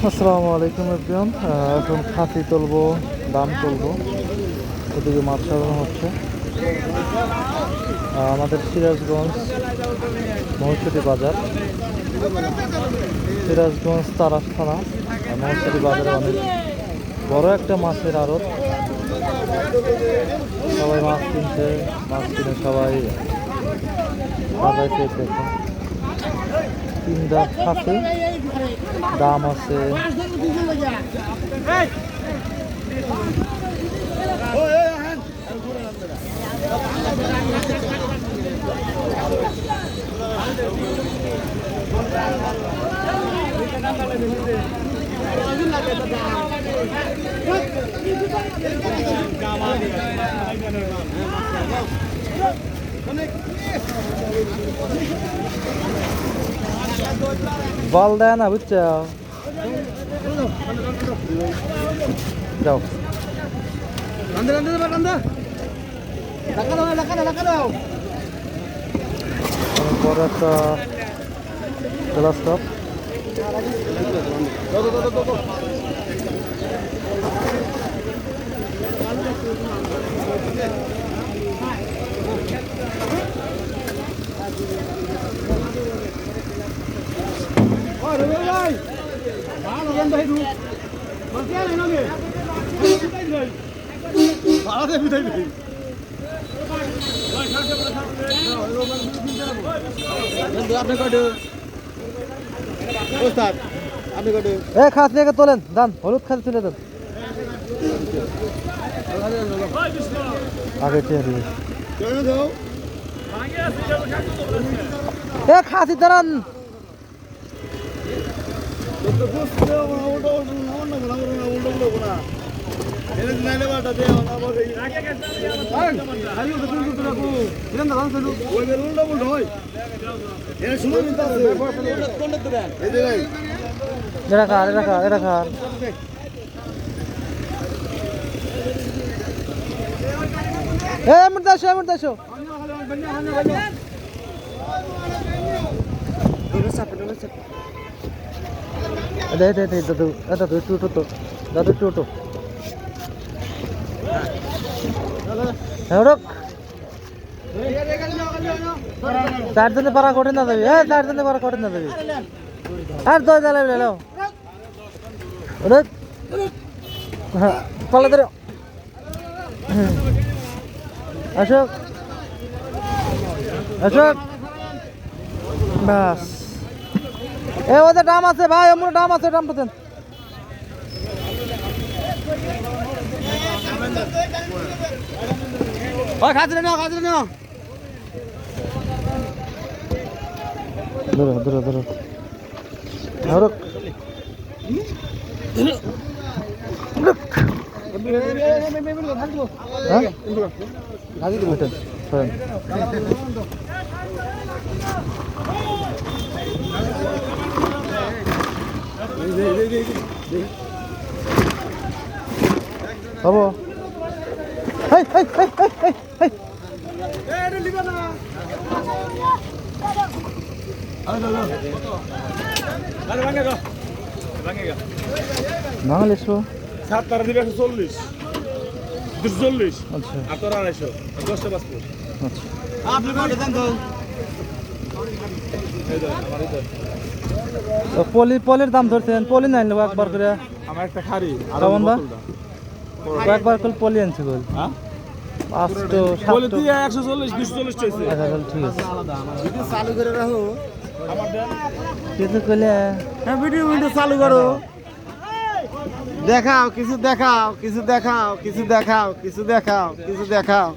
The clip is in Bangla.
আসসালামু আলাইকুম এভরিওয়ান। এখন খাসি তুলবো, দাম তুলবো, ওদিকে মাছ সাজানো হচ্ছে। আমাদের সিরাজগঞ্জ মহসুরি বাজার, সিরাজগঞ্জ তারাস থানা মহসুরি বাজারে অনেক বড় একটা মাছের আড়ত। সবাই মাছ কিনছে, মাছ কিনে সবাই বাজারে চেয়েছে। তিনটা খাসি, দাম আছে বল দেয় না, বুঝছো? যাও বড় একটা গ্লাস কাপ। খাস নিয়ে তোলেন, দান হলুদ খাসি তুলে দেন আগে খাসি দাঁড়ান। দাদু একটু চারজনে পারা কঠিন না দেবি, চারজনে পারা কঠিন না দেবি। আর দই দালে কলে ধরে অশোক অশোক বাস। ওদের দাম আছে ভাই, আমার দাম আছে, দাম পাচ্ছেন। হবো বাংলাদেশো 7 টাকা দিবে 140 240। আচ্ছা আপনার 250 10টা পাসপোর্ট। আচ্ছা আপনি কত দেন তো? পলির দাম ধরছেন, পলি নাই নেবো একবার করে। আমার একটা খাড়ি আর একবার করে পলি আনছি বল। হ্যাঁ 500 পলি দিয়ে 140 240 চাইছে। আচ্ছা ঠিক আছে, ভিডিও চালু করে রাখো। আমার দেন কিছু কইলে হ্যাঁ ভিডিও চালু করো। দেখাও কিছু দেখাও, কিছু দেখাও, কিছু দেখাও, কিছু দেখাও, কিছু দেখাও।